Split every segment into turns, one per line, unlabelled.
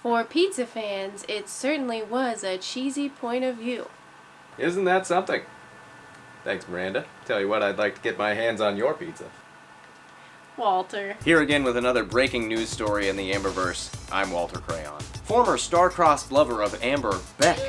For pizza fans, it certainly was a cheesy point of view.
Isn't that something? Thanks, Miranda. Tell you what, I'd like to get my hands on your pizza.
Walter.
Here again with another breaking news story in the Amberverse. I'm Walter Crayon. Former star-crossed lover of Amber, Beck,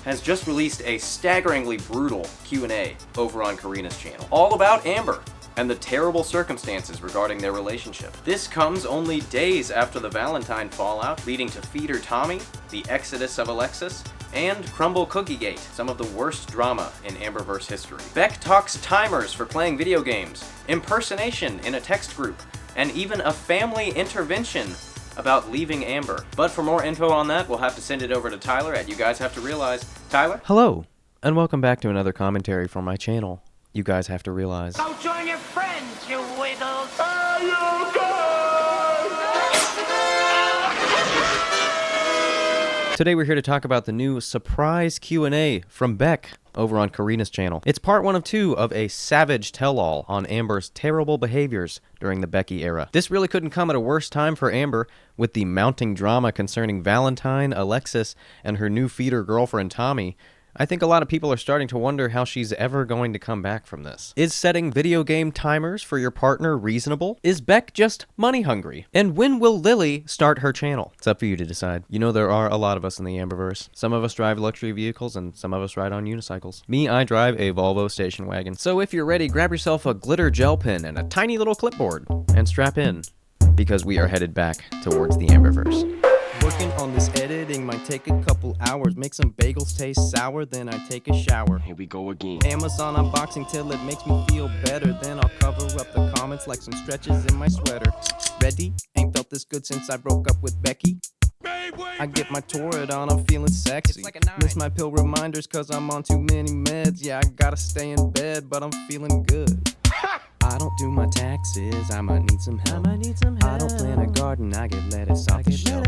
has just released a staggeringly brutal Q&A over on Karina's channel, all about Amber and the terrible circumstances regarding their relationship. This comes only days after the Valentine fallout, leading to Feeder Tommy, the exodus of Alexis, and Crumble Cookiegate, some of the worst drama in Amberverse history. Beck talks timers for playing video games, impersonation in a text group, and even a family intervention about leaving Amber. But for more info on that, we'll have to send it over to Tyler at You Guys Have to Realize. Tyler?
Hello, and welcome back to another commentary from my channel. You Guys Have to Realize.
Go join your friends, you wiggles!
Today we're here to talk about the new surprise Q&A from Beck over on Karina's channel. It's part 1 of 2 of a savage tell-all on Amber's terrible behaviors during the Becky era. This really couldn't come at a worse time for Amber, with the mounting drama concerning Valentine, Alexis, and her new feeder girlfriend Tommy. I think a lot of people are starting to wonder how she's ever going to come back from this. Is setting video game timers for your partner reasonable? Is Beck just money hungry? And when will Lily start her channel? It's up for you to decide. You know there are a lot of us in the Amberverse. Some of us drive luxury vehicles and some of us ride on unicycles. Me, I drive a Volvo station wagon. So if you're ready, grab yourself a glitter gel pen and a tiny little clipboard and strap in, because we are headed back towards the Amberverse.
Working on this editing might take a couple hours. Make some bagels taste sour, then I take a shower.
Here we go again.
Amazon unboxing till it makes me feel better. Then I'll cover up the comments like some stretches in my sweater. Ready? Ain't felt this good since I broke up with Becky. I get my Torrid on, I'm feeling sexy.
Like a 9.
Miss my pill reminders cause I'm on too many meds. Yeah, I gotta stay in bed, but I'm feeling good. I don't do my taxes, I might need some help. I don't plant a garden, I get lettuce off the shelf.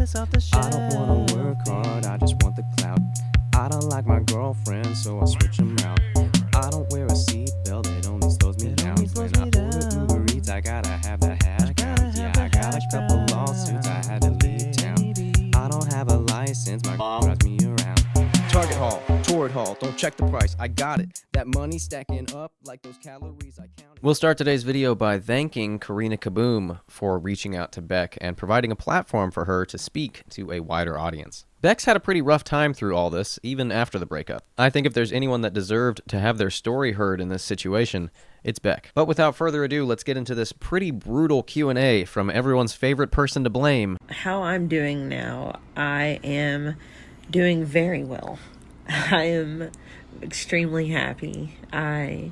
I don't wanna work hard, I just want the clout. I don't like my girlfriend, so I switch them out. I don't wear a seatbelt, it only slows me down. When I order Uber Eats, I gotta have the hash browns. Yeah, I got a couple lawsuits, I had to leave town. I don't have a license, my mom drives me around. Target haul, Torrid haul, don't check the price, I got it. That money stacking up like those calories I counted.
We'll start today's video by thanking Karina Kaboom for reaching out to Beck and providing a platform for her to speak to a wider audience. Beck's had a pretty rough time through all this, even after the breakup. I think if there's anyone that deserved to have their story heard in this situation, it's Beck. But without further ado, let's get into this pretty brutal Q&A from everyone's favorite person to blame.
How I'm doing now, I am doing very well. I am extremely happy. I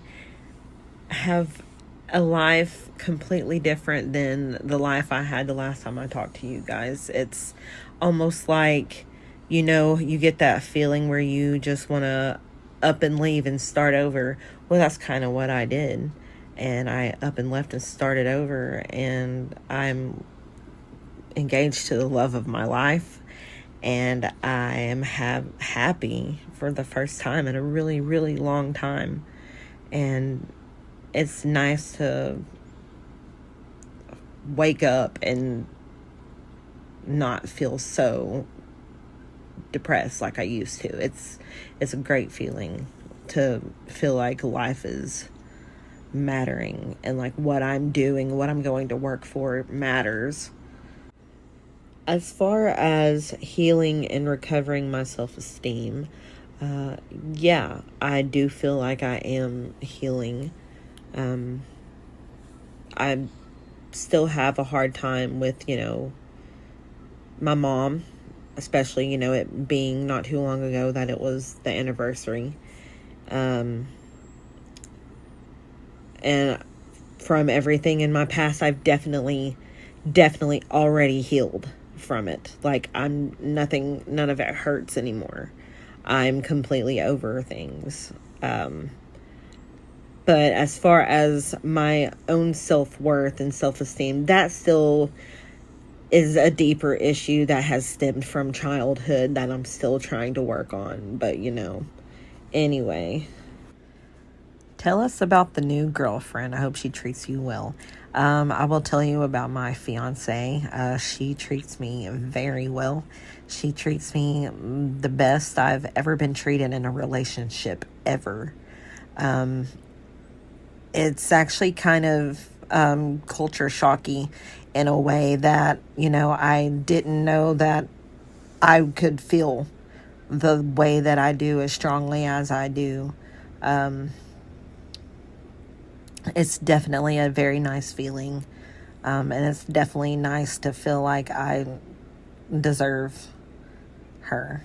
have a life completely different than the life I had the last time I talked to you guys. It's almost like, you know, you get that feeling where you just want to up and leave and start over. Well, that's kind of what I did. And I up and left and started over. And I'm engaged to the love of my life. And I am happy for the first time in a really, really long time. And it's nice to wake up and not feel so depressed like I used to. It's a great feeling to feel like life is mattering and like what I'm doing, what I'm going to work for matters. As far as healing and recovering my self-esteem, yeah, I do feel like I am healing. I still have a hard time with, you know, my mom, especially, you know, it being not too long ago that it was the anniversary. And from everything in my past, I've definitely already healed from it. Like none of it hurts anymore. I'm completely over things. But as far as my own self-worth and self-esteem, that still is a deeper issue that has stemmed from childhood that I'm still trying to work on. But, you know, anyway. tell us about the new girlfriend. I hope she treats you well. I will tell you about my fiance. She treats me very well. She treats me the best I've ever been treated in a relationship ever. It's actually kind of culture shocky in a way that, I didn't know that I could feel the way that I do as strongly as I do. It's definitely a very nice feeling. And it's definitely nice to feel like I deserve her.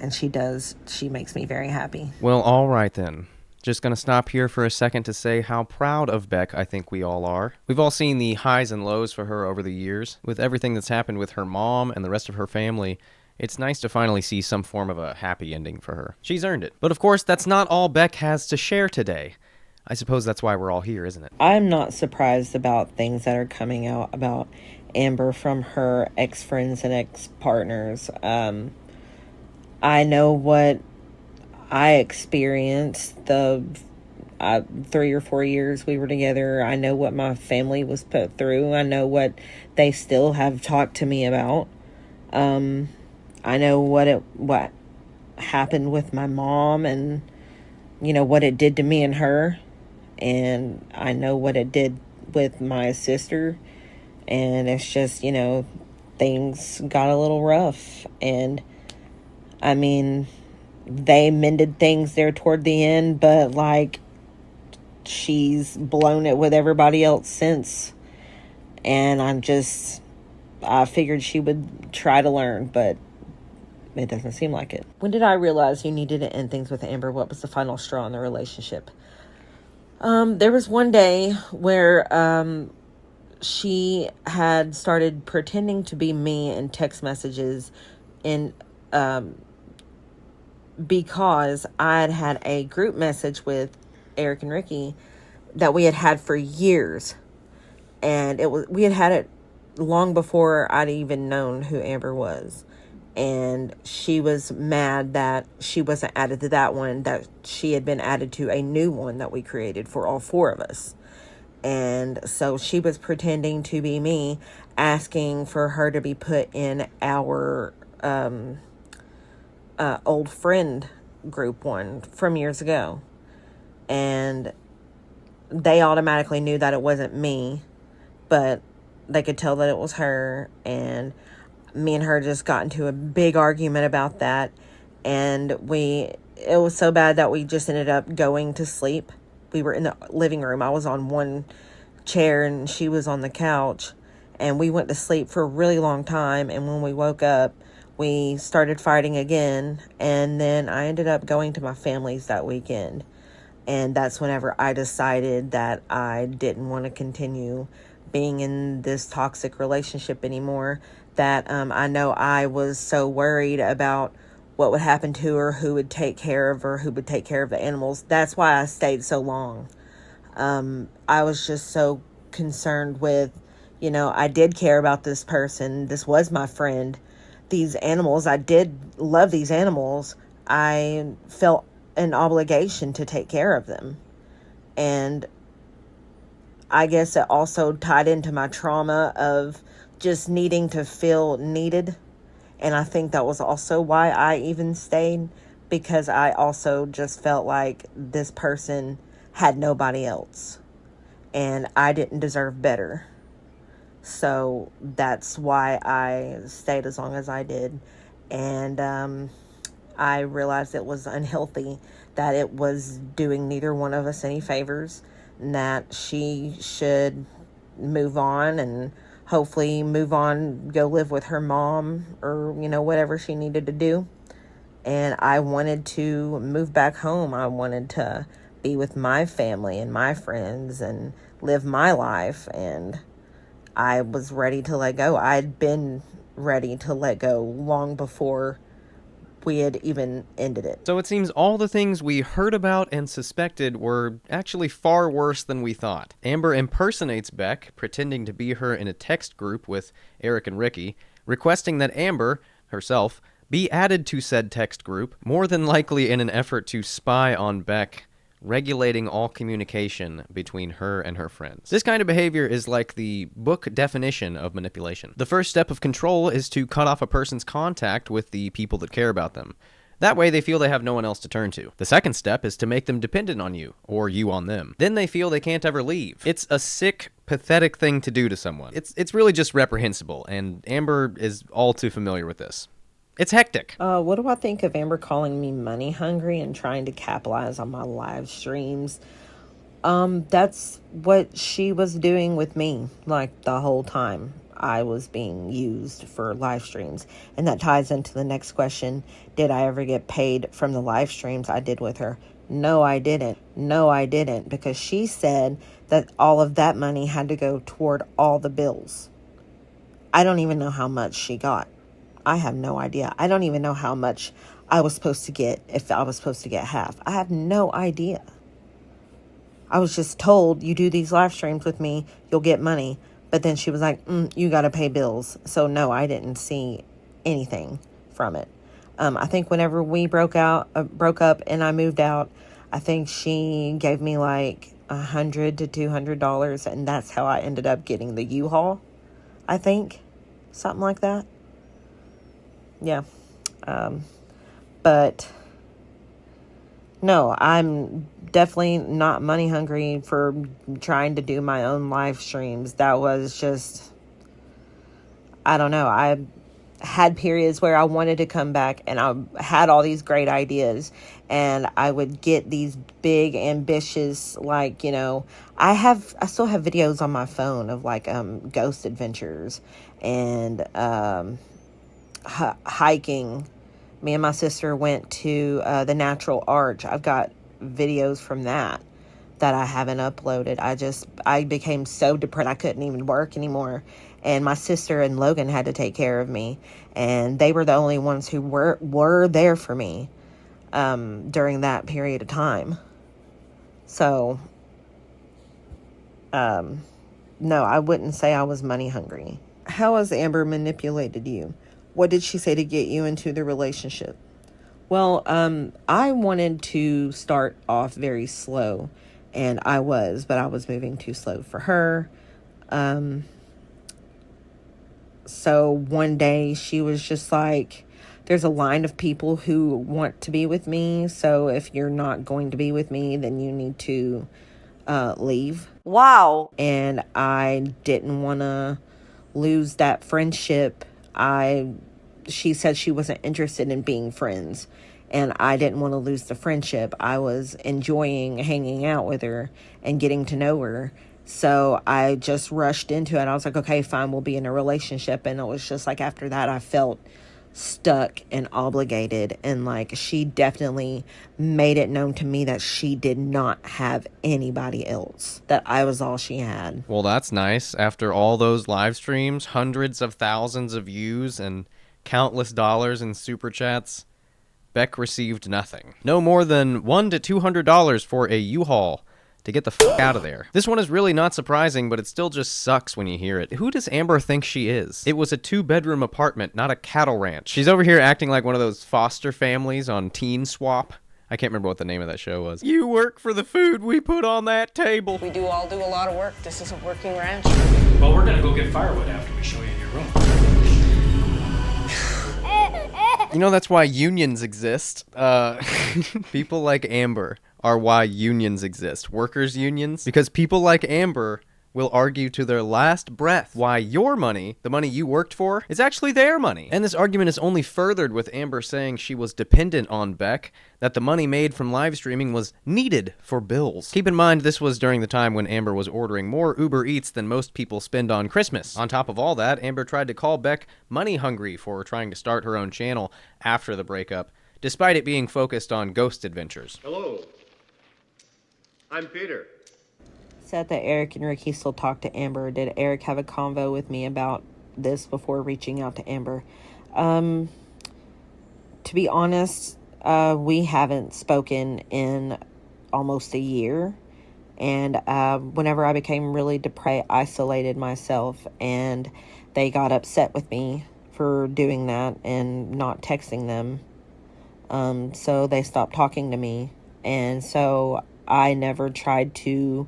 And she does. She makes me very happy.
Well, all right then. Just going to stop here for a second to say how proud of Beck I think we all are. We've all seen the highs and lows for her over the years. With everything that's happened with her mom and the rest of her family, it's nice to finally see some form of a happy ending for her. She's earned it. But of course, that's not all Beck has to share today. I suppose that's why we're all here, isn't it?
I'm not surprised about things that are coming out about Amber from her ex-friends and ex-partners. I know what I experienced the 3 or 4 years we were together. I know what my family was put through. I know what they still have talked to me about. I know what happened with my mom and, what it did to me and her. And I know what it did with my sister. And it's just, things got a little rough. And, I mean, they mended things there toward the end, but, she's blown it with everybody else since. And I figured she would try to learn, but it doesn't seem like it. When did I realize you needed to end things with Amber? What was the final straw in the relationship? There was one day where she had started pretending to be me in text messages because I had a group message with Eric and Ricky that we had for years. And we had it long before I'd even known who Amber was. And she was mad that she wasn't added to that one, that she had been added to a new one that we created for all four of us. And so she was pretending to be me, asking for her to be put in our old friend group one from years ago. And they automatically knew that it wasn't me, but they could tell that it was her. And me and her just got into a big argument about that. And it was so bad that we just ended up going to sleep. We were in the living room. I was on one chair and she was on the couch. And we went to sleep for a really long time. And when we woke up, we started fighting again. And then I ended up going to my family's that weekend. And that's whenever I decided that I didn't want to continue being in this toxic relationship anymore. That I know I was so worried about what would happen to her, who would take care of her, who would take care of the animals. That's why I stayed so long. I was just so concerned with, I did care about this person. This was my friend. These animals, I did love these animals. I felt an obligation to take care of them. And I guess it also tied into my trauma of just needing to feel needed. And I think that was also why I even stayed, because I also just felt like this person had nobody else and I didn't deserve better. So that's why I stayed as long as I did. And I realized it was unhealthy, that it was doing neither one of us any favors, and that she should move on and hopefully move on, go live with her mom or, whatever she needed to do. And I wanted to move back home. I wanted to be with my family and my friends and live my life. And I was ready to let go. I'd been ready to let go long before we had even ended it.
So it seems all the things we heard about and suspected were actually far worse than we thought. Amber impersonates Beck, pretending to be her in a text group with Eric and Ricky, requesting that Amber, herself, be added to said text group, more than likely in an effort to spy on Beck regulating all communication between her and her friends. This kind of behavior is like the book definition of manipulation. The first step of control is to cut off a person's contact with the people that care about them. That way they feel they have no one else to turn to. The second step is to make them dependent on you, or you on them. Then they feel they can't ever leave. It's a sick, pathetic thing to do to someone. It's really just reprehensible, and Amber is all too familiar with this. It's hectic.
What do I think of Amber calling me money hungry and trying to capitalize on my live streams? That's what she was doing with me, like, the whole time I was being used for live streams. And that ties into the next question. Did I ever get paid from the live streams I did with her? No, I didn't. No, I didn't. Because she said that all of that money had to go toward all the bills. I don't even know how much she got. I have no idea. I don't even know how much I was supposed to get, if I was supposed to get half. I have no idea. I was just told, you do these live streams with me, you'll get money. But then she was like, you got to pay bills. So no, I didn't see anything from it. I think whenever we broke up and I moved out, I think she gave me like $100 to $200. And that's how I ended up getting the U-Haul, I think. Something like that. Yeah. But no, I'm definitely not money hungry for trying to do my own live streams. That was just, I don't know. I had periods where I wanted to come back and I had all these great ideas and I would get these big ambitious, like, you know, I still have videos on my phone of like, ghost adventures and, hiking. Me and my sister went to the Natural Arch. I've got videos from that I haven't uploaded. I became so depressed I couldn't even work anymore. And my sister and Logan had to take care of me. And they were the only ones who were there for me during that period of time. So, no, I wouldn't say I was money hungry. How has Amber manipulated you? What did she say to get you into the relationship? Well, I wanted to start off very slow, and I was moving too slow for her. So one day she was just like, there's a line of people who want to be with me, so if you're not going to be with me, then you need to leave.
Wow.
And I didn't want to lose that friendship. She said she wasn't interested in being friends, and I didn't want to lose the friendship. I was enjoying hanging out with her and getting to know her. So I just rushed into it. I was like, okay, fine, we'll be in a relationship. And it was just like, after that, I felt stuck and obligated. And like, she definitely made it known to me that she did not have anybody else, that I was all she had.
Well, that's nice. After all those live streams, hundreds of thousands of views, and countless dollars in super chats, Beck received nothing. No more than $100 to $200 for a U-Haul to get the f*** out of there. This one is really not surprising, but it still just sucks when you hear it. Who does Amber think she is? It was a 2-bedroom apartment, not a cattle ranch. She's over here acting like one of those foster families on Teen Swap. I can't remember what the name of that show was. You work for the food we put on that table.
We all do a lot of work. This is a working ranch.
Well, we're gonna go get firewood after we show you your room.
You know, that's why unions exist. People like Amber are why unions exist. Workers' unions. Because people like Amber will argue to their last breath why your money, the money you worked for, is actually their money. And this argument is only furthered with Amber saying she was dependent on Beck, that the money made from live streaming was needed for bills. Keep in mind, this was during the time when Amber was ordering more Uber Eats than most people spend on Christmas. On top of all that, Amber tried to call Beck money hungry for trying to start her own channel after the breakup, despite it being focused on ghost adventures.
Hello, I'm Peter.
Said that Eric and Ricky still talk to Amber. Did Eric have a convo with me about this before reaching out to Amber? To be honest, we haven't spoken in almost a year. And whenever I became really depressed, isolated myself, and they got upset with me for doing that and not texting them. So they stopped talking to me. And so I never tried to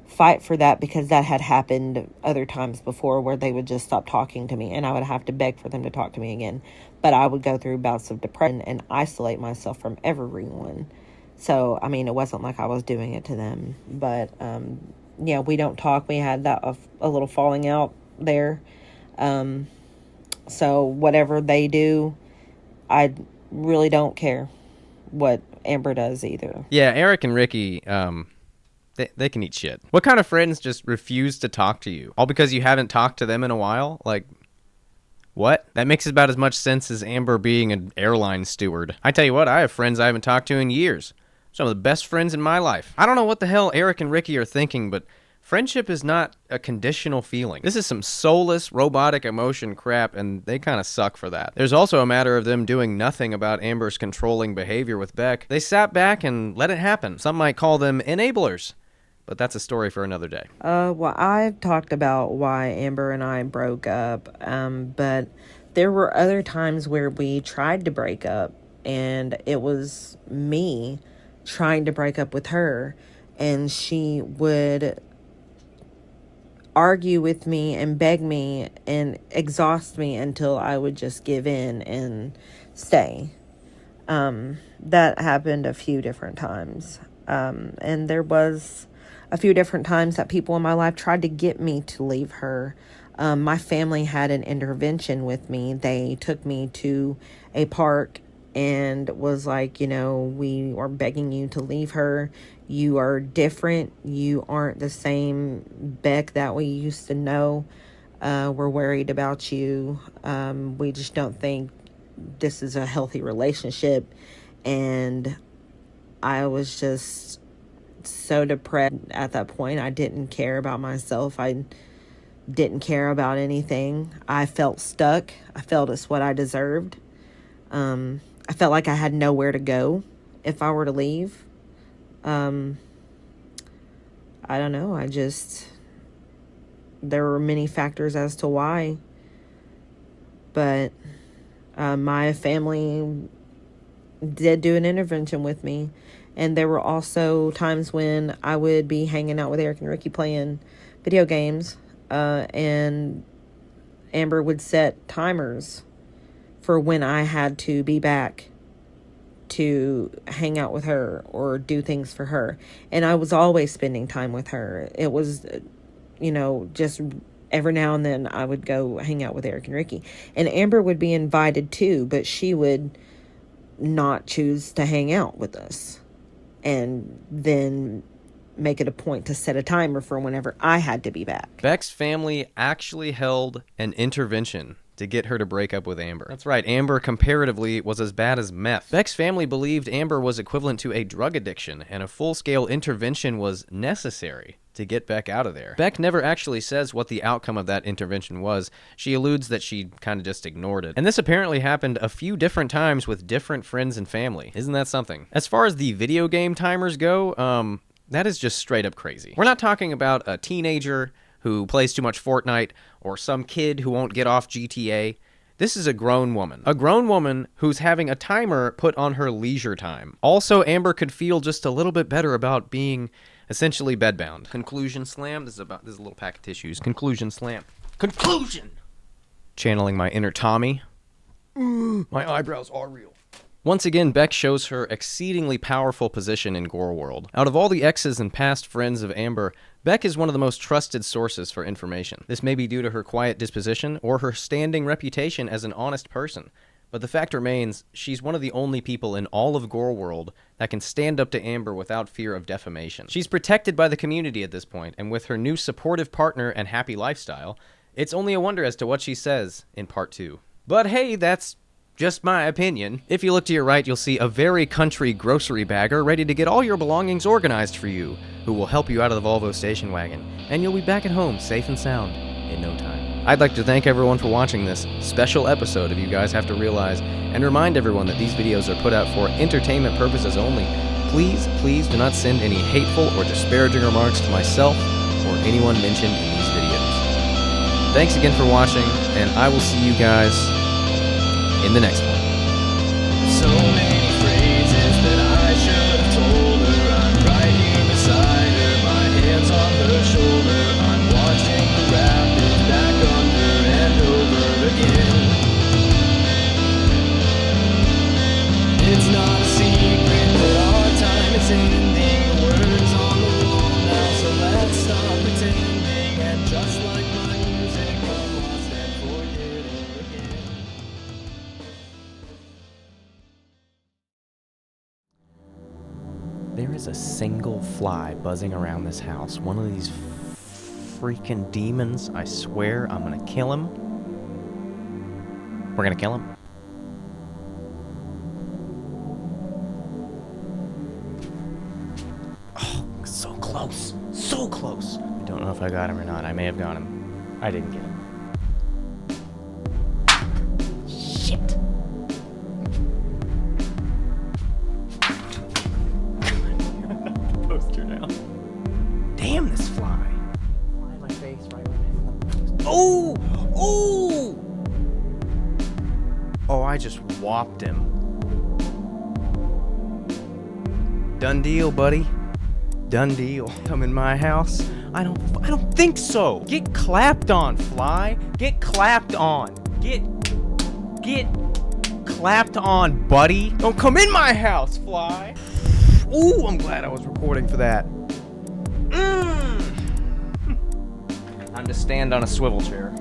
fight for that because that had happened other times before where they would just stop talking to me and I would have to beg for them to talk to me again. But I would go through bouts of depression and isolate myself from everyone. So, I mean, it wasn't like I was doing it to them. But, yeah, we don't talk. We had that a little falling out there. So whatever they do, I really don't care what Amber does either.
Yeah, Eric and Ricky, they can eat shit. What kind of friends just refuse to talk to you? All because you haven't talked to them in a while? Like, what? That makes about as much sense as Amber being an airline steward. I tell you what, I have friends I haven't talked to in years. Some of the best friends in my life. I don't know what the hell Eric and Ricky are thinking, but friendship is not a conditional feeling. This is some soulless, robotic emotion crap, and they kind of suck for that. There's also a matter of them doing nothing about Amber's controlling behavior with Beck. They sat back and let it happen. Some might call them enablers. But that's a story for another day.
Well, I've talked about why Amber and I broke up, but there were other times where we tried to break up, and it was me trying to break up with her, and she would argue with me and beg me and exhaust me until I would just give in and stay. That happened a few different times, and there was a few different times that people in my life tried to get me to leave her. My family had an intervention with me. They took me to a park and was like, you know, we are begging you to leave her. You are different. You aren't the same Beck that we used to know. We're worried about you. We just don't think this is a healthy relationship. And I was just so depressed at that point. I didn't care about myself. I didn't care about anything. I felt stuck. I felt it's what I deserved. I felt like I had nowhere to go if I were to leave. I don't know. There were many factors as to why. But my family did do an intervention with me. And there were also times when I would be hanging out with Eric and Ricky playing video games. And Amber would set timers for when I had to be back to hang out with her or do things for her. And I was always spending time with her. It was, you know, just every now and then I would go hang out with Eric and Ricky. And Amber would be invited too, but she would not choose to hang out with us. And then make it a point to set a timer for whenever I had to be back.
Beck's family actually held an intervention to get her to break up with Amber. That's right, Amber comparatively was as bad as meth. Beck's family believed Amber was equivalent to a drug addiction, and a full-scale intervention was necessary to get Beck out of there. Beck never actually says what the outcome of that intervention was. She alludes that she kind of just ignored it. And this apparently happened a few different times with different friends and family. Isn't that something? As far as the video game timers go, that is just straight up crazy. We're not talking about a teenager who plays too much Fortnite or some kid who won't get off GTA. This is a grown woman. A grown woman who's having a timer put on her leisure time. Also, Amber could feel just a little bit better about being essentially bedbound. Conclusion slam. This is a little pack of tissues. Conclusion slam. Conclusion! Channeling my inner Tommy. My eyebrows are real. Once again, Beck shows her exceedingly powerful position in Gore World. Out of all the exes and past friends of Amber, Beck is one of the most trusted sources for information. This may be due to her quiet disposition or her standing reputation as an honest person, but the fact remains, she's one of the only people in all of Gore World that can stand up to Amber without fear of defamation. She's protected by the community at this point, and with her new supportive partner and happy lifestyle, it's only a wonder as to what she says in part 2. But hey, that's just my opinion. If you look to your right, you'll see a very country grocery bagger ready to get all your belongings organized for you, who will help you out of the Volvo station wagon, and you'll be back at home safe and sound in no time. I'd like to thank everyone for watching this special episode of You Guys Have to Realize, and remind everyone that these videos are put out for entertainment purposes only. Please, please do not send any hateful or disparaging remarks to myself or anyone mentioned in these videos. Thanks again for watching, and I will see you guys in the next one.
So many phrases that I should have told her. I'm writing It's not a secret that our time is ending. The words on the wall now, so let's stop pretending. And just like my music, I'm lost and forget again. There is a single fly buzzing around this house. One of these freaking demons. I swear I'm gonna kill him. We're gonna kill him. Oh, so close. So close. I don't know if I got him or not. I may have got him. I didn't get him. Shit. Poster now. Damn this fly. Fly in my face right when I hit the post. Oh! Oh! Oh, I just whopped him. Done deal, buddy. Done deal. Come in my house? I don't think so. Get clapped on, fly. Get clapped on. Get clapped on, buddy. Don't come in my house, fly. Ooh, I'm glad I was recording for that. Time to stand on a swivel chair. I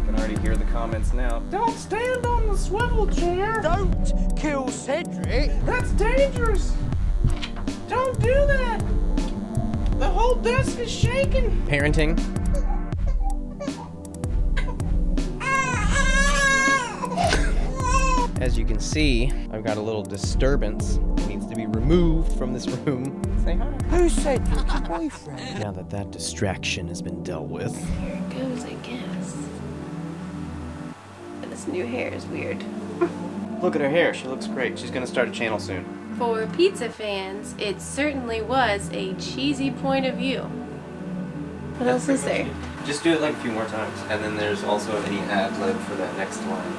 can already hear the comments now. Don't stand on the swivel chair.
Don't kill Cedric.
That's dangerous. Don't do that. The whole desk is shaking. Parenting. As you can see, I've got a little disturbance. It needs to be removed from this room. Say hi.
Who's Cedric, your boyfriend?
Now that that distraction has been dealt with.
Here it goes, I guess. And this new hair is weird.
Look at her hair. She looks great. She's gonna start a channel soon.
For pizza fans, it certainly was a cheesy point of view. What else is there?
Just do it like a few more times. And then there's also any ad lib for that next line.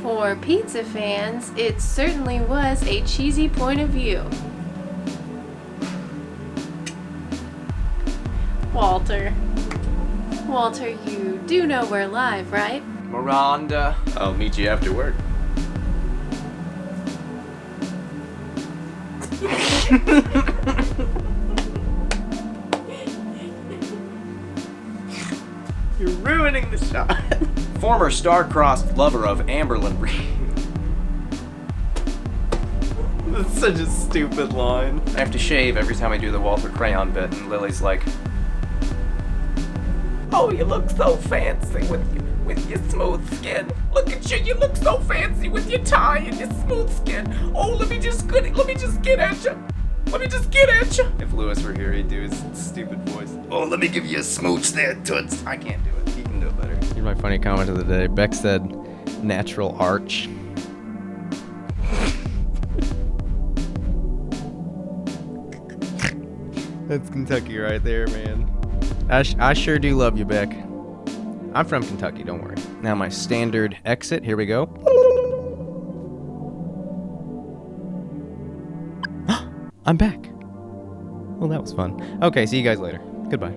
For pizza fans, it certainly was a cheesy point of view. Walter, you do know we're live, right?
Miranda. I'll meet you after work. You're ruining the shot. Former star-crossed lover of Amberlyn Reed. That's such a stupid line. I have to shave every time I do the Walter Crayon bit, and Lily's like, "Oh, you look so fancy with your smooth skin. Look at you, you look so fancy with your tie and your smooth skin. Oh, let me just get at you. Let me just get at you." If Lewis were here, he'd do his stupid voice. "Oh, let me give you a smooch there, toots." I can't do it. He can do it better.
Here's my funny comment of the day. Beck said, natural arch. That's Kentucky right there, man. I sure do love you, Beck. I'm from Kentucky, don't worry. Now my standard exit, here we go. I'm back. Well, that was fun. Okay, see you guys later. Goodbye.